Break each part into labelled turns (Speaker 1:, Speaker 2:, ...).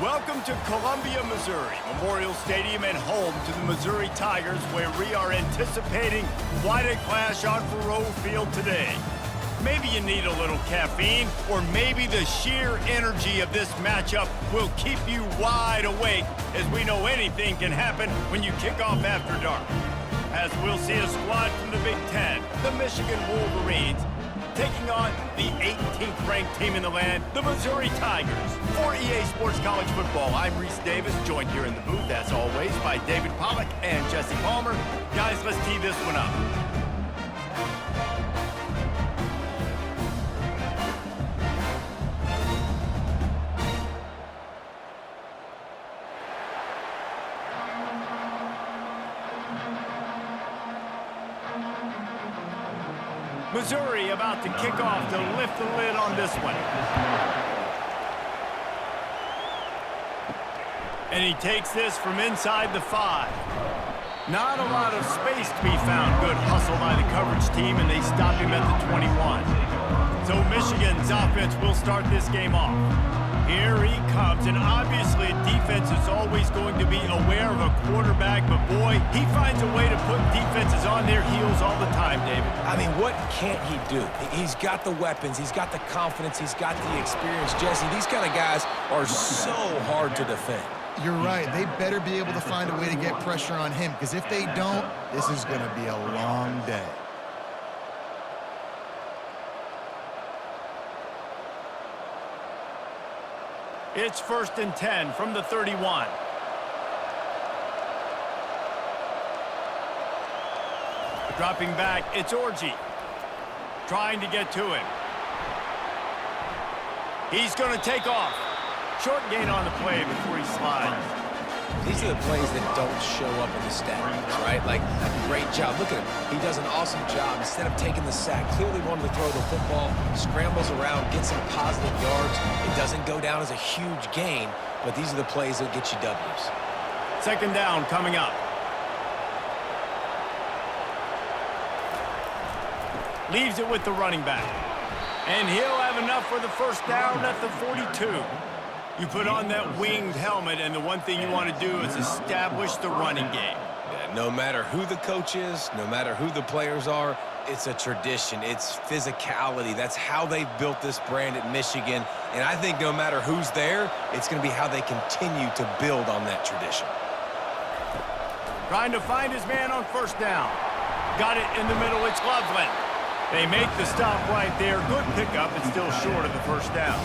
Speaker 1: Welcome to Columbia, Missouri, Memorial Stadium and home to the Missouri Tigers, where we are anticipating quite a clash on Faroe Field today. Maybe you need a little caffeine, or maybe the sheer energy of this matchup will keep you wide awake, as we know anything can happen when you kick off after dark. As we'll see a squad from the Big Ten, the Michigan Wolverines, taking on the 18th ranked team in the land, the Missouri Tigers. For EA Sports College Football, I'm Reese Davis, joined here in the booth, as always, by David Pollack and Jesse Palmer. Guys, let's tee this one up. Missouri about to kick off to lift the lid on this one. And he takes this from inside the 5. Not a lot of space to be found. Good hustle by the coverage team, and they stop him at the 21. So Michigan's offense will start this game off. Here he comes, and obviously defense is always going to be aware of a quarterback, but boy, he finds a way to put defenses on their heels all the time, David.
Speaker 2: I mean, what can't he do? He's got the weapons, he's got the confidence, he's got the experience. Jesse, these kind of guys are so hard to defend.
Speaker 3: You're right. They better be able to find a way to get pressure on him, because if they don't, this is going to be a long day.
Speaker 1: It's 1st and 10 from the 31. Dropping back, it's Orji. Trying to get to him. He's going to take off. Short gain on the play before he slides.
Speaker 2: These are the plays that don't show up in the stats, right? Like, a great job. Look at him. He does an awesome job. Instead of taking the sack, clearly wanted to throw the football, scrambles around, gets some positive yards. It doesn't go down as a huge gain, but these are the plays that get you W's.
Speaker 1: 2nd down coming up. Leaves it with the running back. And he'll have enough for the 1st down at the 42. You put on that winged helmet, and the one thing you want to do is establish the running game.
Speaker 2: Yeah, no matter who the coach is, no matter who the players are, it's a tradition. It's physicality. That's how they've built this brand at Michigan. And I think no matter who's there, it's going to be how they continue to build on that tradition.
Speaker 1: Trying to find his man on 1st down. Got it in the middle. It's Loveland. They make the stop right there. Good pickup. It's still short of the 1st down.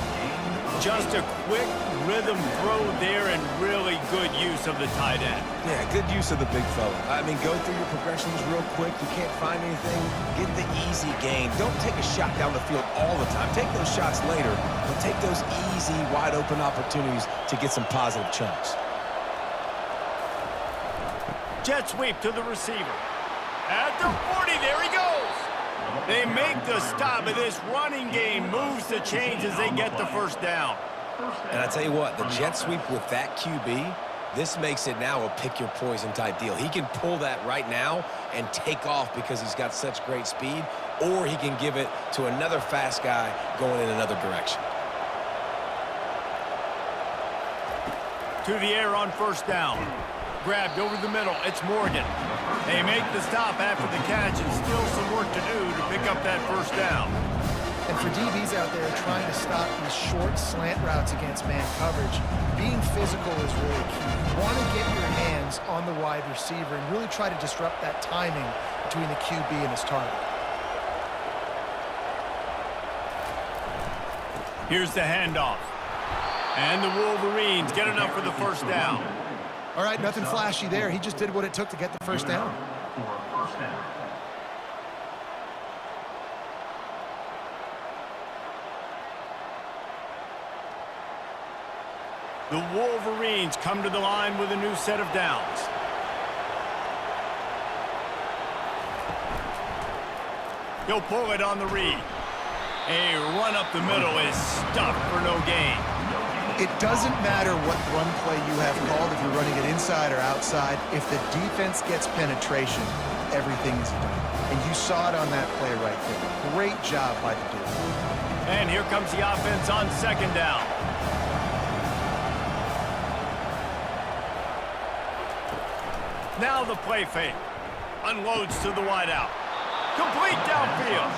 Speaker 1: Just a quick rhythm throw there, and really good use of the tight end.
Speaker 2: Yeah, good use of the big fella. I mean, go through your progressions real quick. You can't find anything. Get the easy gain. Don't take a shot down the field all the time. Take those shots later, but take those easy, wide-open opportunities to get some positive chunks.
Speaker 1: Jet sweep to the receiver. At the 40, there he goes. They make the stop, and this running game moves the chains as they get the 1st down.
Speaker 2: And I tell you what, the jet sweep with that QB, this makes it now a pick-your-poison type deal. He can pull that right now and take off because he's got such great speed, or he can give it to another fast guy going in another direction.
Speaker 1: To the air on 1st down. Grabbed over the middle. It's Morgan. They make the stop after the catch, and still some work to do to pick up that 1st down.
Speaker 3: And for DBs out there trying to stop these short slant routes against man coverage, being physical is really key. You want to get your hands on the wide receiver and really try to disrupt that timing between the QB and his target.
Speaker 1: Here's the handoff. And the Wolverines get enough for the 1st down.
Speaker 3: All right, nothing flashy there. He just did what it took to get the 1st down.
Speaker 1: The Wolverines come to the line with a new set of downs. He'll pull it on the read. A run up the middle is stuffed for no gain.
Speaker 3: It doesn't matter what run play you have called, if you're running it inside or outside. If the defense gets penetration, everything is done. And you saw it on that play right there. Great job by the dude.
Speaker 1: And here comes the offense on 2nd down. Now the play fake. Unloads to the wideout. Complete downfield.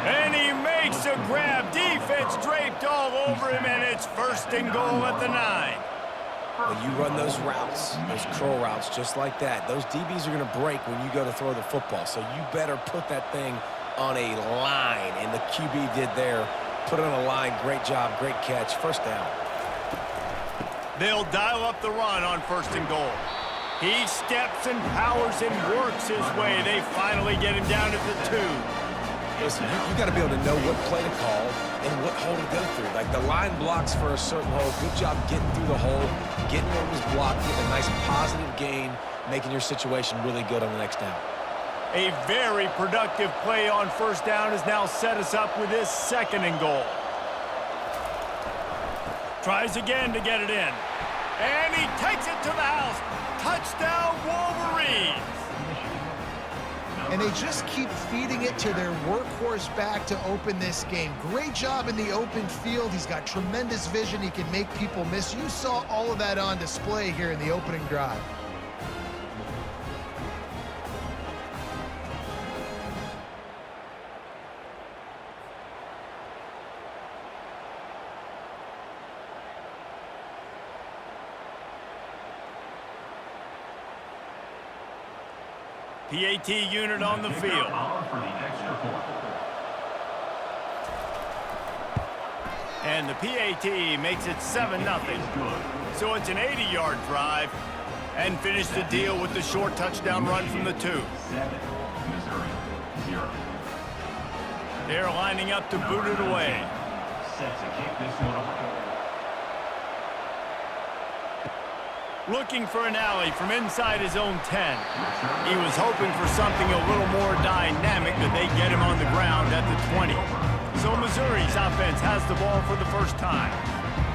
Speaker 1: And he makes a grab. Defense draped all over him, and it's 1st and goal at the 9.
Speaker 2: When you run those routes, those curl routes just like that, those DBs are going to break when you go to throw the football. So you better put that thing on a line, and the QB did there. Put it on a line. Great job, great catch. 1st down.
Speaker 1: They'll dial up the run on 1st and goal. He steps and powers and works his way. They finally get him down at the 2.
Speaker 2: Listen, you got to be able to know what play to call and what hole to go through. Like, the line blocks for a certain hole. Good job getting through the hole, getting what was blocked, getting a nice positive gain, making your situation really good on the next down.
Speaker 1: A very productive play on 1st down has now set us up with this 2nd and goal. Tries again to get it in. And he takes it to the house. Touchdown, Wolverines!
Speaker 3: And they just keep feeding it to their workhorse back to open this game. Great job in the open field. He's got tremendous vision. He can make people miss. You saw all of that on display here in the opening drive.
Speaker 1: PAT unit on the field. And the PAT makes it 7-0. So it's an 80-yard drive, and finish the deal with the short touchdown run from the 2. They're lining up to boot it away. Set to kick this one away. Looking for an alley from inside his own 10. He was hoping for something a little more dynamic, but they get him on the ground at the 20. So Missouri's offense has the ball for the 1st time.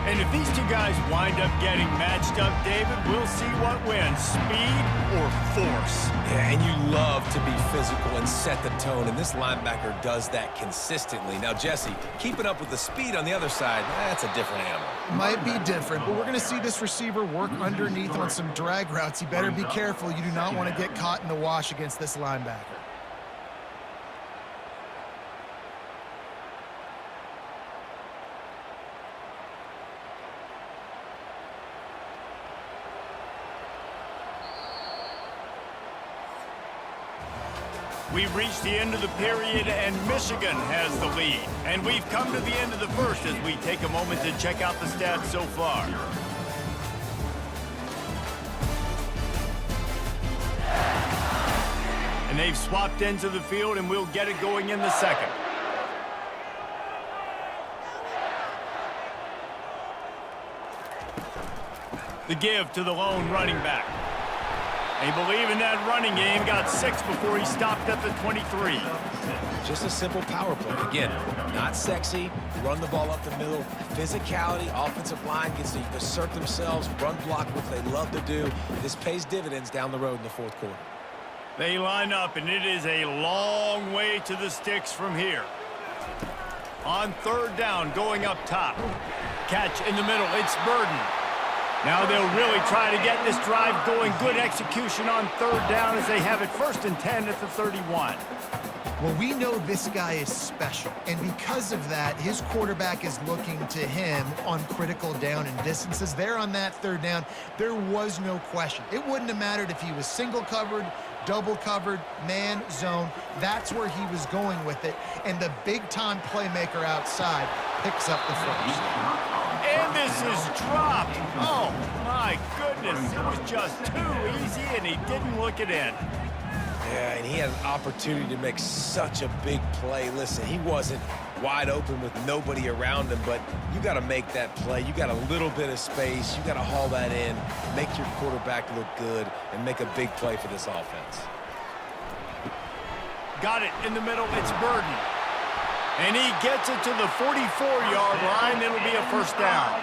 Speaker 1: And if these 2 guys wind up getting matched up, David, we'll see what wins, speed or force.
Speaker 2: Yeah, and you love to be physical and set the tone, and this linebacker does that consistently. Now, Jesse, keeping up with the speed on the other side, that's a different animal.
Speaker 3: Might be different, but we're going to see this receiver work underneath on some drag routes. You better be careful. You do not want to get caught in the wash against this linebacker.
Speaker 1: We've reached the end of the period, and Michigan has the lead. And we've come to the end of the 1st as we take a moment to check out the stats so far. And they've swapped ends of the field, and we'll get it going in the 2nd. The give to the lone running back. They believe in that running game. Got 6 before he stopped at the 23.
Speaker 2: Just a simple power play. Again, not sexy. Run the ball up the middle. Physicality. Offensive line gets to assert themselves. Run block, what they love to do. This pays dividends down the road in the 4th quarter.
Speaker 1: They line up, and it is a long way to the sticks from here. On 3rd down, going up top. Catch in the middle. It's Burden. Now they'll really try to get this drive going. Good execution on 3rd down as they have it 1st and 10 at the 31.
Speaker 3: Well, we know this guy is special, and because of that, his quarterback is looking to him on critical down and distances. There on that 3rd down, there was no question. It wouldn't have mattered if he was single covered, double covered, man, zone. That's where he was going with it, and the big-time playmaker outside picks up the 1st.
Speaker 1: And this is dropped. Oh, my goodness. It was just too easy, and he didn't look it in.
Speaker 2: Yeah, and he had an opportunity to make such a big play. Listen, he wasn't wide open with nobody around him, but you got to make that play. You got a little bit of space. You got to haul that in, make your quarterback look good, and make a big play for this offense.
Speaker 1: Got it in the middle. It's Burden. And he gets it to the 44-yard line. It'll be a 1st down.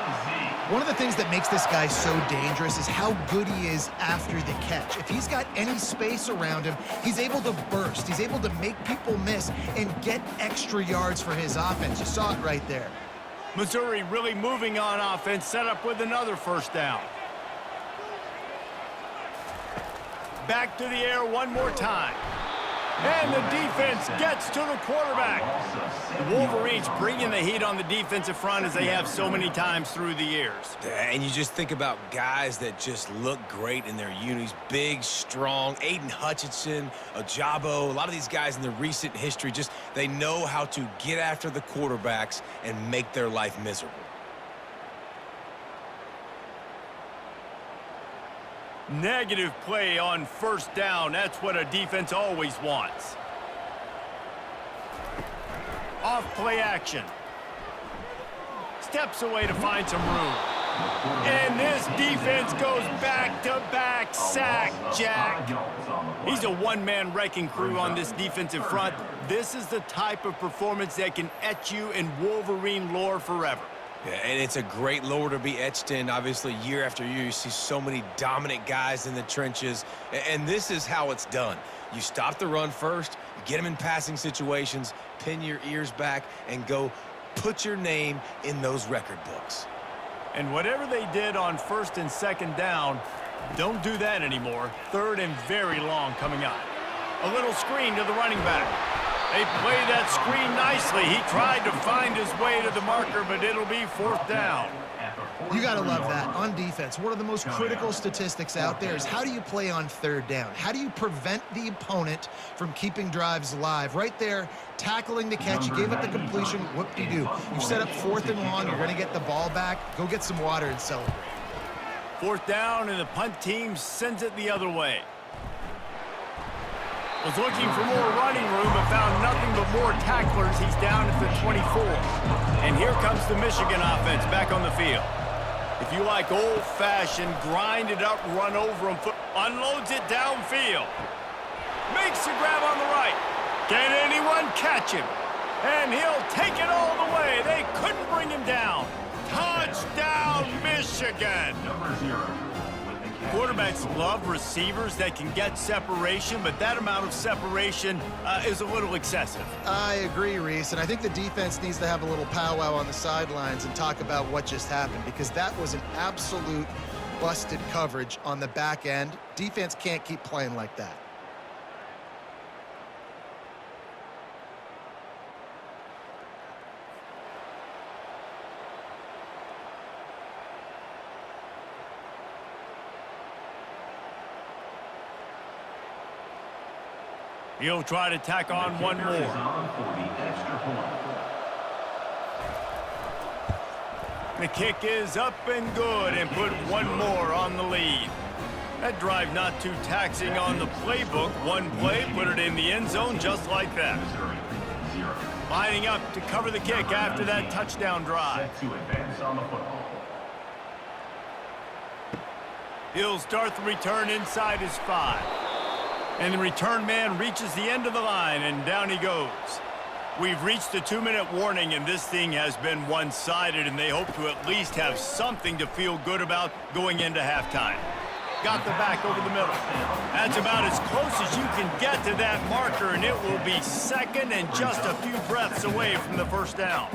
Speaker 3: One of the things that makes this guy so dangerous is how good he is after the catch. If he's got any space around him, he's able to burst. He's able to make people miss and get extra yards for his offense. You saw it right there.
Speaker 1: Missouri really moving on offense, set up with another 1st down. back to the air one more time. And the defense gets to the quarterback. The Wolverines bringing the heat on the defensive front as they have so many times through the years.
Speaker 2: And you just think about guys that just look great in their unis. Big, strong, Aiden Hutchinson, Ajabo, a lot of these guys in the recent history, just they know how to get after the quarterbacks and make their life miserable.
Speaker 1: Negative play on first down. That's what a defense always wants. Off play action. Steps away to find some room. And this defense goes back-to-back sack, Jack. He's a one-man wrecking crew on this defensive front. This is the type of performance that can etch you in Wolverine lore forever.
Speaker 2: Yeah, and it's a great lore to be etched in. Obviously, year after year, you see so many dominant guys in the trenches. And this is how it's done. You stop the run first, you get them in passing situations, pin your ears back, and go put your name in those record books.
Speaker 1: And whatever they did on first and second down, don't do that anymore. Third and very long coming up. A little screen to the running back. They play that screen nicely. He tried to find his way to the marker, but it'll be fourth down.
Speaker 3: You got to love that. On defense, one of the most critical statistics out there is how do you play on third down? How do you prevent the opponent from keeping drives alive? Right there, tackling the catch. You gave up the completion. Whoop-de-doo. You set up fourth and long. You're going to get the ball back. Go get some water and celebrate.
Speaker 1: Fourth down, and the punt team sends it the other way. Was looking for more running room, but found nothing but more tacklers. He's down at the 24. And here comes the Michigan offense back on the field. If you like old-fashioned, grind-it-up, run-over-him, unloads it downfield. Makes the grab on the right. Can anyone catch him? And he'll take it all the way. They couldn't bring him down. Touchdown, Michigan! Quarterbacks love receivers that can get separation, but that amount of separation is a little excessive.
Speaker 3: I agree, Reese, and I think the defense needs to have a little powwow on the sidelines and talk about what just happened, because that was an absolute busted coverage on the back end. Defense can't keep playing like that.
Speaker 1: He'll try to tack on one more. The kick is up and good, and put one more on the lead. That drive not too taxing on the playbook. One play, put it in the end zone just like that. Lining up to cover the kick after that touchdown drive. He'll start the return inside his 5. And the return man reaches the end of the line, and down he goes. We've reached the 2-minute warning, and this thing has been one-sided, and they hope to at least have something to feel good about going into halftime. Got the back over the middle. That's about as close as you can get to that marker, and it will be second and just a few breaths away from the first down.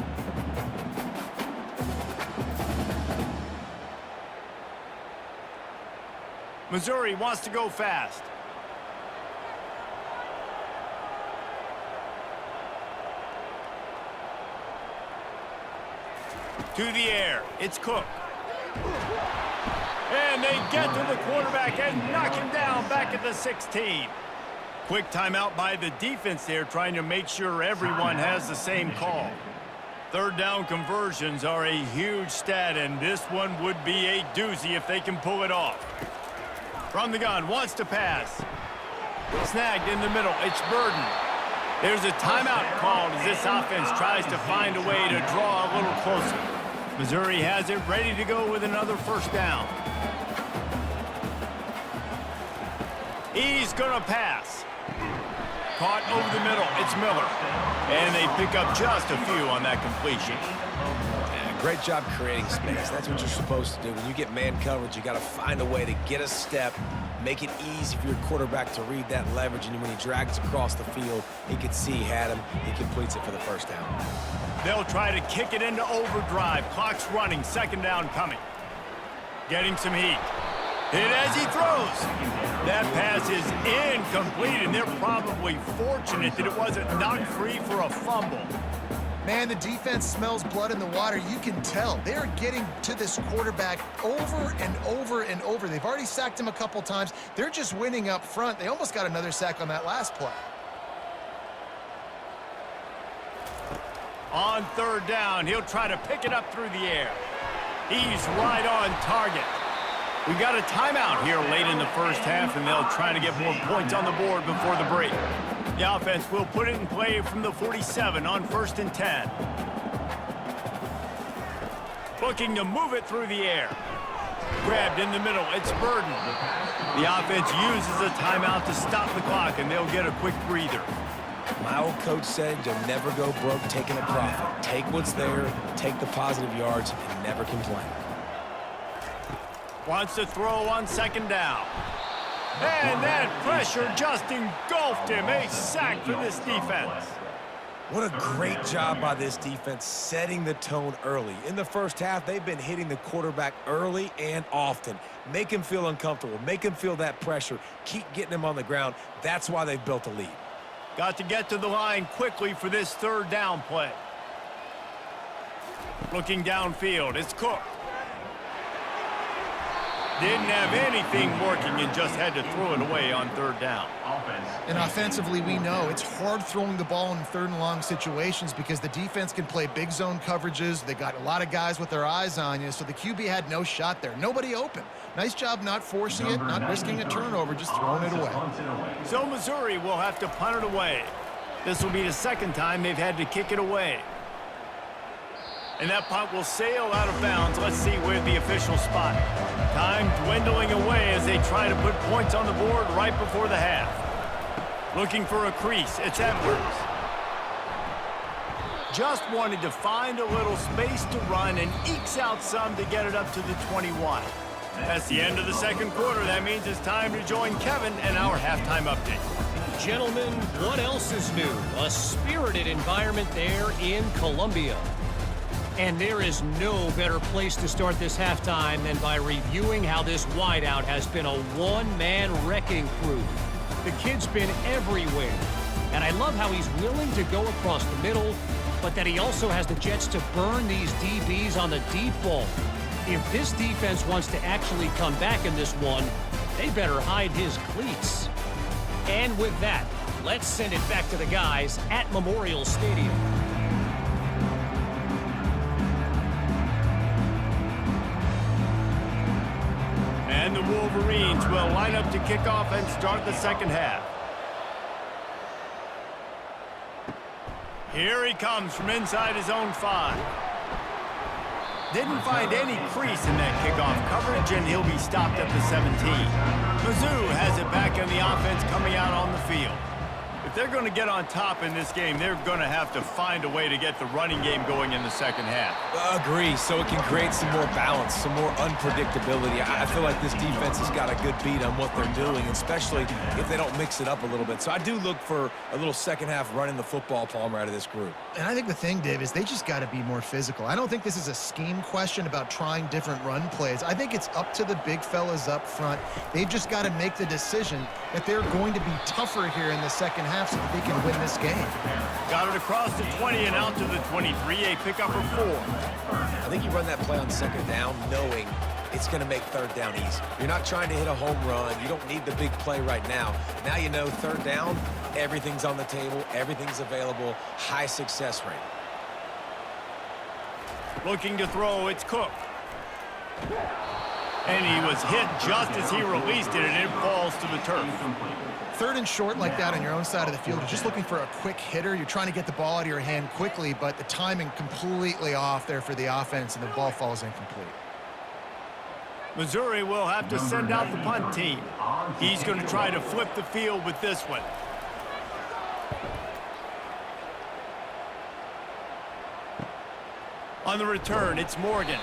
Speaker 1: Missouri wants to go fast. To the air, it's Cook. And they get to the quarterback and knock him down back at the 16. Quick timeout by the defense there, trying to make sure everyone has the same call. Third down conversions are a huge stat, and this one would be a doozy if they can pull it off. From the gun, wants to pass. Snagged in the middle, it's Burden. There's a timeout called as this offense tries to find a way to draw a little closer. Missouri has it ready to go with another first down. He's going to pass. Caught over the middle. It's Miller. And they pick up just a few on that completion.
Speaker 2: Yeah, great job creating space. That's what you're supposed to do. When you get man coverage, you got to find a way to get a step, make it easy for your quarterback to read that leverage, and when he drags across the field, he can see he had him. He completes it for the first down.
Speaker 1: They'll try to kick it into overdrive. Clock's running. Second down coming. Getting some heat. Hit as he throws. That pass is incomplete, and they're probably fortunate that it wasn't knocked free for a fumble.
Speaker 3: Man, the defense smells blood in the water. You can tell. They are getting to this quarterback over and over and over. They've already sacked him a couple times. They're just winning up front. They almost got another sack on that last play.
Speaker 1: On third down, he'll try to pick it up through the air. He's right on target. We got a timeout here late in the first half, and they'll try to get more points on the board before the break. The offense will put it in play from the 47 on 1st and 10. Looking to move it through the air. Grabbed in the middle. It's Burden. The offense uses a timeout to stop the clock, and they'll get a quick breather.
Speaker 2: My old coach said you'll never go broke taking a profit. Take what's there, take the positive yards, and never complain.
Speaker 1: Wants to throw on 2nd down. And that pressure just engulfed him. A sack for this defense.
Speaker 2: What a great job by this defense setting the tone early. In the first half, they've been hitting the quarterback early and often. Make him feel uncomfortable. Make him feel that pressure. Keep getting him on the ground. That's why they've built a lead.
Speaker 1: Got to get to the line quickly for this 3rd down play. Looking downfield, it's Cook. Didn't have anything working and just had to throw it away on 3rd down.
Speaker 3: And offensively, we know it's hard throwing the ball in 3rd and long situations because the defense can play big zone coverages. They got a lot of guys with their eyes on you, so the QB had no shot there. Nobody open. Nice job not forcing it, not risking a turnover, just throwing it away.
Speaker 1: So Missouri will have to punt it away. This will be the 2nd time they've had to kick it away. And that punt will sail out of bounds. Let's see where the official spot. Time dwindling away as they try to put points on the board right before the half. Looking for a crease. It's Edwards. Just wanted to find a little space to run and ekes out some to get it up to the 21. That's the end of the 2nd quarter. That means it's time to join Kevin and our halftime update.
Speaker 4: Gentlemen, what else is new? A spirited environment there in Columbia. And there is no better place to start this halftime than by reviewing how this wideout has been a one-man wrecking crew. The kid's been everywhere. And I love how he's willing to go across the middle, but that he also has the jets to burn these DBs on the deep ball. If this defense wants to actually come back in this one, they better hide his cleats. And with that, let's send it back to the guys at Memorial Stadium.
Speaker 1: And the Wolverines will line up to kick off and start the 2nd half. Here he comes from inside his own 5. Didn't find any crease in that kickoff coverage, and he'll be stopped at the 17. Mizzou has it back in the offense coming out on the field. If they're going to get on top in this game, they're going to have to find a way to get the running game going in the 2nd half.
Speaker 2: Agree, so it can create some more balance, some more unpredictability. I feel like this defense has got a good beat on what they're doing, especially if they don't mix it up a little bit. So I do look for a little 2nd half running the football, Palmer, out of this group.
Speaker 3: And I think the thing, Dave, is they just got to be more physical. I don't think this is a scheme question about trying different run plays. I think it's up to the big fellas up front. They've just got to make the decision that they're going to be tougher here in the 2nd half so that they can win this game.
Speaker 1: Got it across the 20 and out to the 23, a pickup of 4.
Speaker 2: I think you run that play on 2nd down knowing it's going to make 3rd down easy. You're not trying to hit a home run. You don't need the big play right now. Now you know 3rd down, everything's on the table, everything's available, high success rate.
Speaker 1: Looking to throw, it's Cook. And he was hit just as he released it, and it falls to the turf.
Speaker 3: 3rd and short like that on your own side of the field, you're just looking for a quick hitter. You're trying to get the ball out of your hand quickly, but the timing completely off there for the offense, and the ball falls incomplete.
Speaker 1: Missouri will have to send out the punt team. He's going to try to flip the field with this one. On the return, it's Morgan.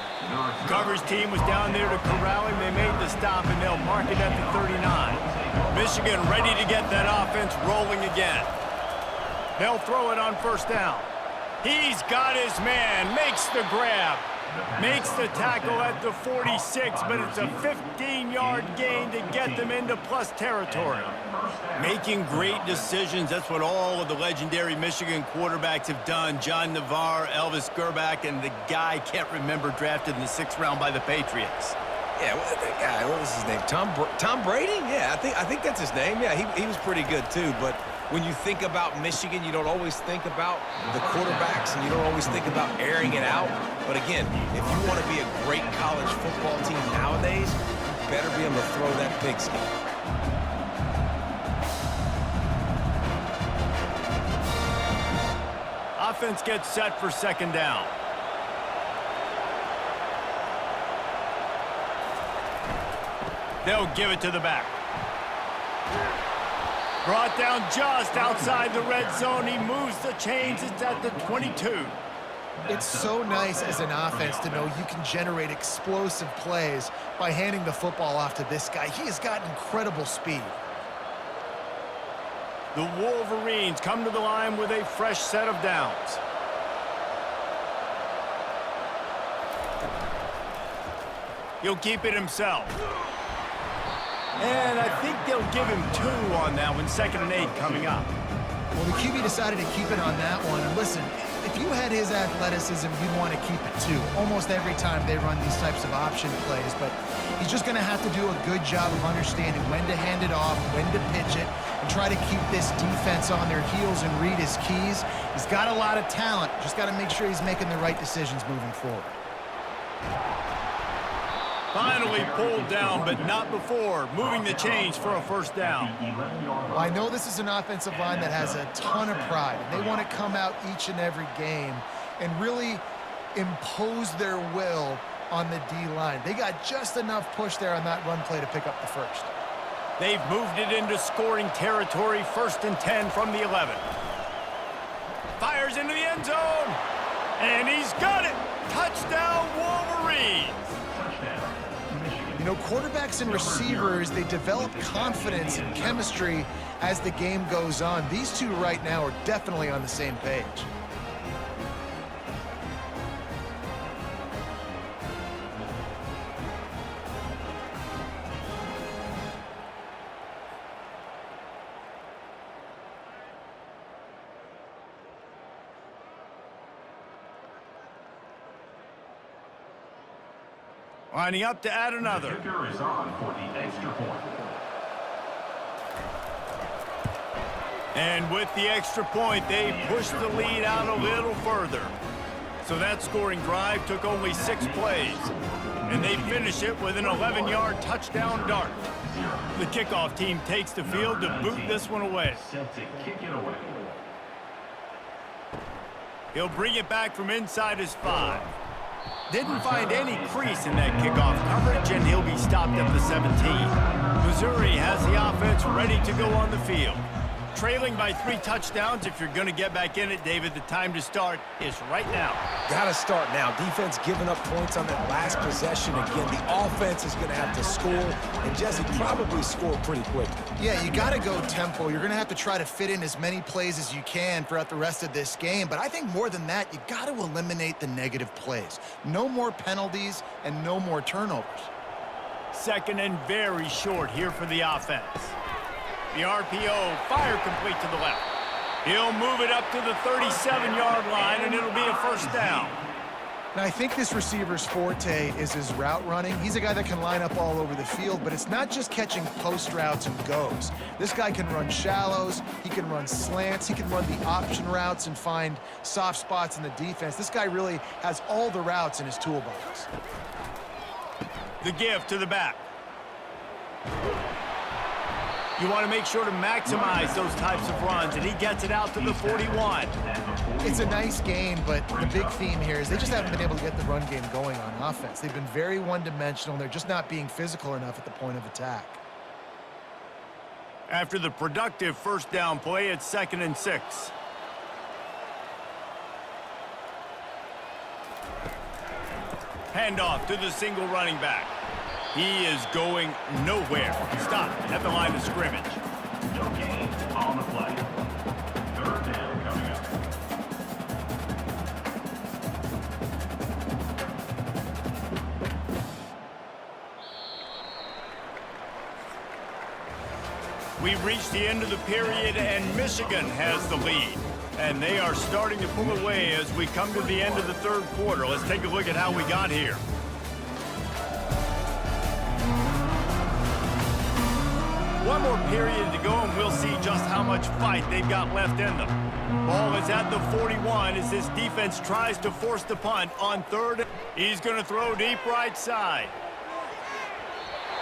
Speaker 1: Coverage team was down there to corral him. They made the stop, and they'll mark it at the 39. Michigan ready to get that offense rolling again. They'll throw it on 1st down. He's got his man, makes the grab. Makes the tackle at the 46, but it's a 15-yard gain to get them into plus territory. Making great decisions, that's what all of the legendary Michigan quarterbacks have done. John Navarre, Elvis Gerbach, and the guy I can't remember drafted in the 6th round by the Patriots.
Speaker 2: Yeah, that guy, what was his name? Tom Brady? Yeah, I think that's his name. Yeah, he was pretty good too, but when you think about Michigan, you don't always think about the quarterbacks, and you don't always think about airing it out. But again, if you want to be a great college football team nowadays, you better be able to throw that pigskin.
Speaker 1: Offense gets set for 2nd down. They'll give it to the back. Brought down just outside the red zone. He moves the chains. It's at the 22.
Speaker 3: It's so nice as an offense to know you can generate explosive plays by handing the football off to this guy. He has got incredible speed.
Speaker 1: The Wolverines come to the line with a fresh set of downs. He'll keep it himself. And I think they'll give him 2 on that one. 2nd and 8 coming up.
Speaker 3: Well, the QB decided to keep it on that one. And listen, if you had his athleticism, you'd want to keep it too. Almost every time they run these types of option plays. But he's just going to have to do a good job of understanding when to hand it off, when to pitch it, and try to keep this defense on their heels and read his keys. He's got a lot of talent. Just got to make sure he's making the right decisions moving forward.
Speaker 1: Finally pulled down, but not before. Moving the chains for a 1st down.
Speaker 3: Well, I know this is an offensive line that has a ton of pride. They want to come out each and every game and really impose their will on the D-line. They got just enough push there on that run play to pick up the 1st.
Speaker 1: They've moved it into scoring territory. 1st and 10 from the 11. Fires into the end zone. And he's got it. Touchdown, Wolverines.
Speaker 3: You know, quarterbacks and receivers, they develop confidence and chemistry as the game goes on. These two right now are definitely on the same page.
Speaker 1: Lining up to add another.
Speaker 5: The kicker is on for the extra point.
Speaker 1: And with the extra point, they push the lead out a little further. So that scoring drive took only 6 plays. And they finish it with an 11-yard touchdown dart. The kickoff team takes the field to boot this one away.
Speaker 5: Set to kick it away.
Speaker 1: He'll bring it back from inside his 5. Didn't find any crease in that kickoff coverage, and he'll be stopped at the 17. Missouri has the offense ready to go on the field. Trailing by 3 touchdowns. If you're going to get back in it, David, the time to start is right now.
Speaker 2: Got to start now. Defense giving up points on that last possession. Again, the offense is going to have to score, and Jesse probably score pretty quick.
Speaker 3: Yeah, you got to go tempo. You're going to have to try to fit in as many plays as you can throughout the rest of this game. But I think more than that, you got to eliminate the negative plays. No more penalties and no more turnovers.
Speaker 1: 2nd and very short here for the offense. The RPO, fire complete to the left. He'll move it up to the 37-yard line, and it'll be a 1st down.
Speaker 3: Now, I think this receiver's forte is his route running. He's a guy that can line up all over the field, but it's not just catching post routes and goes. This guy can run shallows, he can run slants, he can run the option routes and find soft spots in the defense. This guy really has all the routes in his toolbox.
Speaker 1: The give to the back. You want to make sure to maximize those types of runs, and he gets it out to the 41.
Speaker 3: It's a nice game, but the big theme here is they just haven't been able to get the run game going on offense. They've been very one-dimensional, and they're just not being physical enough at the point of attack.
Speaker 1: After the productive 1st down play, it's 2nd and 6. Handoff to the single running back. He is going nowhere. Stopped at the line of scrimmage.
Speaker 5: No gain on the play. 3rd down coming up.
Speaker 1: We've reached the end of the period, and Michigan has the lead. And they are starting to pull away as we come to the end of the third quarter. Let's take a look at how we got here. One more period to go, and we'll see just how much fight they've got left in them. Ball is at the 41 as this defense tries to force the punt on third. He's going to throw deep right side.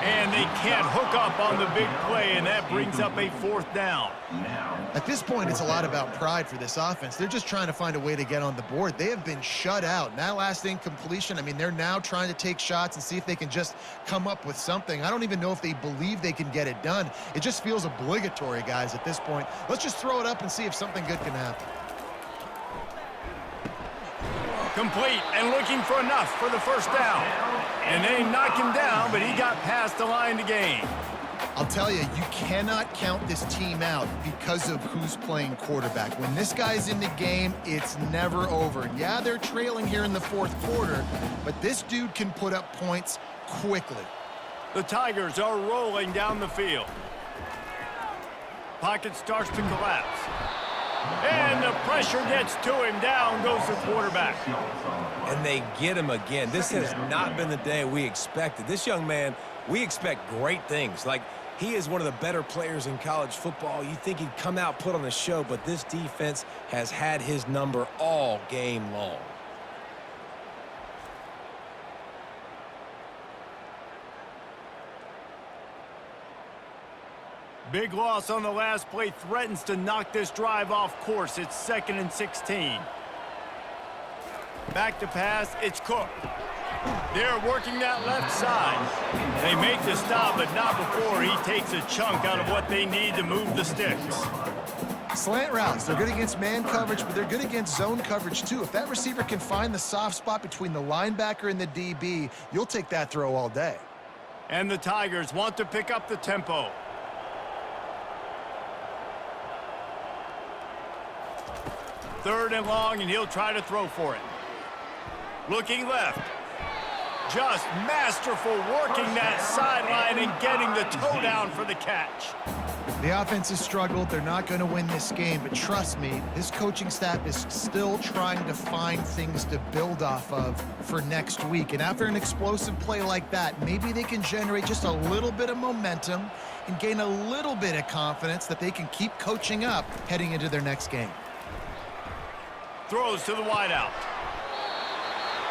Speaker 1: And they can't hook up on the big play, and that brings up a fourth down.
Speaker 3: At this point, it's a lot about pride for this offense. They're just trying to find a way to get on the board. They have been shut out. And that last incompletion, I mean, they're now trying to take shots and see if they can just come up with something. I don't even know if they believe they can get it done. It just feels obligatory, guys, at this point. Let's just throw it up and see if something good can happen.
Speaker 1: Complete and looking for enough for the first down. And they knock him down, but he got past the line to gain.
Speaker 3: I'll tell you, you cannot count this team out because of who's playing quarterback. When this guy's in the game, it's never over. Yeah, they're trailing here in the fourth quarter, but this dude can put up points quickly.
Speaker 1: The Tigers are rolling down the field. Pocket starts to collapse. And the pressure gets to him. Down goes the quarterback.
Speaker 2: And they get him again. This has not been the day we expected. This young man, we expect great things. Like, he is one of the better players in college football. You think he'd come out, put on a show, but this defense has had his number all game long.
Speaker 1: Big loss on the last play threatens to knock this drive off course. It's 2nd and 16. Back to pass, it's Cook. They're working that left side. They make the stop, but not before he takes a chunk out of what they need to move the sticks.
Speaker 3: Slant routes, they're good against man coverage, but they're good against zone coverage too. If that receiver can find the soft spot between the linebacker and the DB, you'll take that throw all day.
Speaker 1: And the Tigers want to pick up the tempo. Third and long, and he'll try to throw for it. Looking left. Just masterful working that sideline and getting the toe down for the catch.
Speaker 3: The offense has struggled. They're not going to win this game, but trust me, this coaching staff is still trying to find things to build off of for next week. And after an explosive play like that, maybe they can generate just a little bit of momentum and gain a little bit of confidence that they can keep coaching up heading into their next game.
Speaker 1: Throws to the wideout.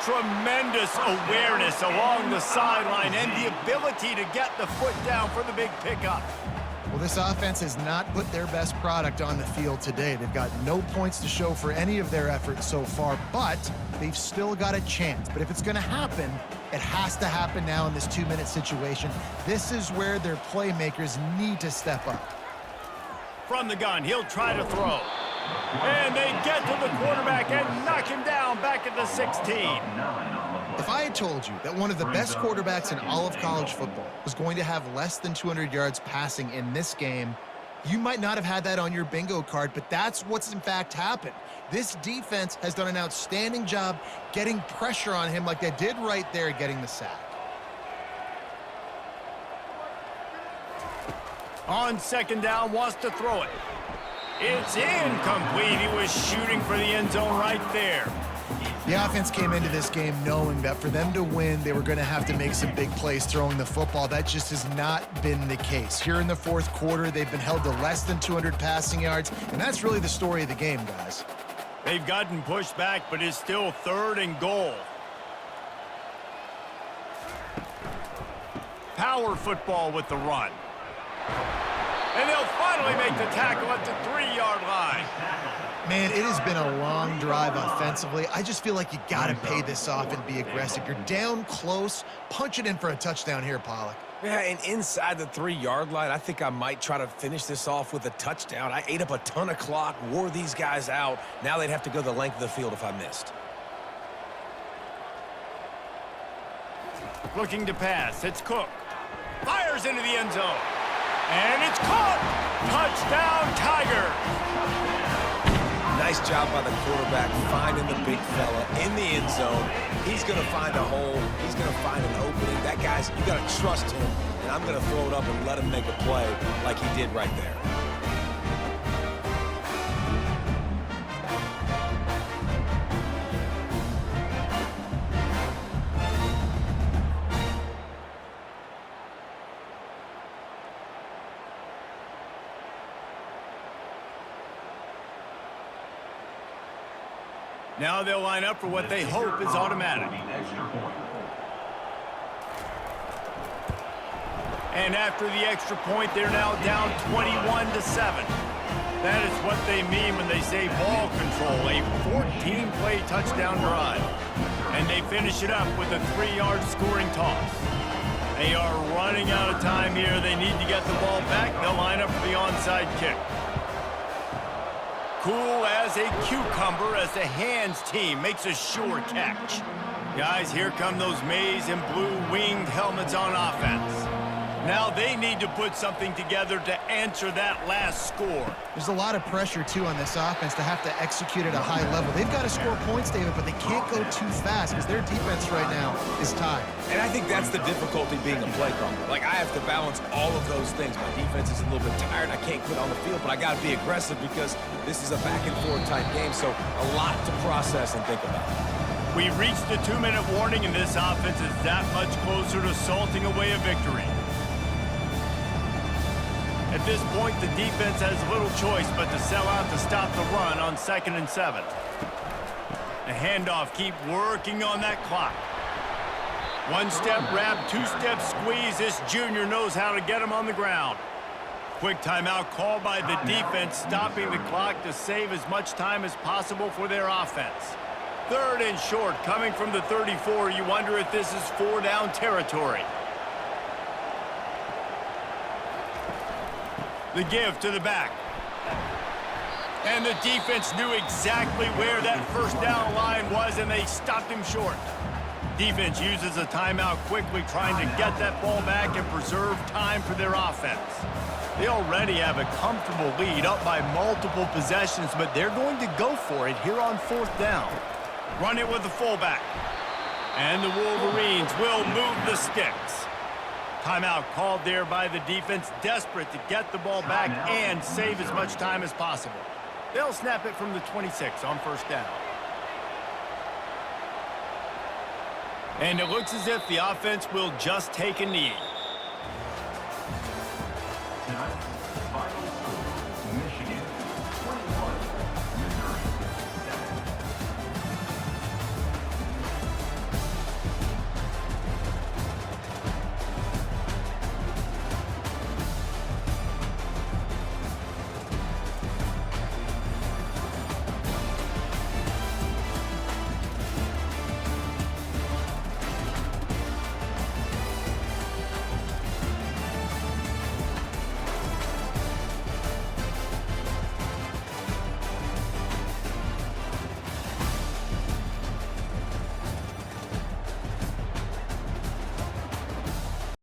Speaker 1: Tremendous awareness along the sideline and the ability to get the foot down for the big pickup.
Speaker 3: Well, this offense has not put their best product on the field today. They've got no points to show for any of their efforts so far, but they've still got a chance. But if it's going to happen, it has to happen now in this 2-minute situation. This is where their playmakers need to step up.
Speaker 1: From the gun, he'll try to throw. And they get to the quarterback and knock him down back at the 16.
Speaker 3: If I had told you that one of the best quarterbacks in all of college football was going to have less than 200 yards passing in this game, you might not have had that on your bingo card, but that's what's in fact happened. This defense has done an outstanding job getting pressure on him like they did right there, getting the sack.
Speaker 1: On second down, wants to throw it. It's incomplete. He was shooting for the end zone right there.
Speaker 3: The offense came into this game knowing that for them to win, they were going to have to make some big plays throwing the football. That just has not been the case. Here in the fourth quarter, they've been held to less than 200 passing yards, and that's really the story of the game, guys.
Speaker 1: They've gotten pushed back, but it's still 3rd and goal. Power football with the run. And they'll finally make the tackle at the 3-yard line.
Speaker 3: Man, it has been a long drive offensively. I just feel like you got to pay this off and be aggressive. You're down close. Punch it in for a touchdown here, Pollock.
Speaker 2: Yeah, and inside the 3-yard line, I think I might try to finish this off with a touchdown. I ate up a ton of clock, wore these guys out. Now they'd have to go the length of the field if I missed.
Speaker 1: Looking to pass. It's Cook. Fires into the end zone. And it's caught! Touchdown, Tigers!
Speaker 2: Nice job by the quarterback finding the big fella in the end zone. He's going to find a hole. He's going to find an opening. That guy's, you got to trust him, and I'm going to throw it up and let him make a play like he did right there.
Speaker 1: Now they'll line up for what they hope is automatic.
Speaker 5: Extra point.
Speaker 1: And after the extra point, they're now down 21-7. That is what they mean when they say ball control, a 14-play touchdown drive. And they finish it up with a 3-yard scoring toss. They are running out of time here. They need to get the ball back. They'll line up for the onside kick. Cool as a cucumber as the hands team makes a sure catch. Guys, here come those maize and blue winged helmets on offense. Now they need to put something together to answer that last score.
Speaker 3: There's a lot of pressure, too, on this offense to have to execute at a high level. They've got to score points, David, but they can't go too fast because their defense right now is tied.
Speaker 2: And I think that's the difficulty being a play caller. Like, I have to balance all of those things. My defense is a little bit tired. I can't quit on the field, but I got to be aggressive because this is a back-and-forth type game, so a lot to process and think about.
Speaker 1: We reached the 2-minute warning, and this offense is that much closer to salting away a victory. At this point, the defense has little choice but to sell out to stop the run on 2nd and 7. The handoff, keep working on that clock. One-step grab, two-step squeeze. This junior knows how to get him on the ground. Quick timeout called by the defense, stopping the clock to save as much time as possible for their offense. 3rd and short, coming from the 34. You wonder if this is 4-down territory. The give to the back. And the defense knew exactly where that 1st down line was, and they stopped him short. Defense uses a timeout quickly, trying to get that ball back and preserve time for their offense. They already have a comfortable lead, up by multiple possessions, but they're going to go for it here on 4th down. Run it with the fullback. And the Wolverines will move the sticks. Timeout called there by the defense, desperate to get the ball back and save as much time as possible. They'll snap it from the 26 on 1st down. And it looks as if the offense will just take a knee.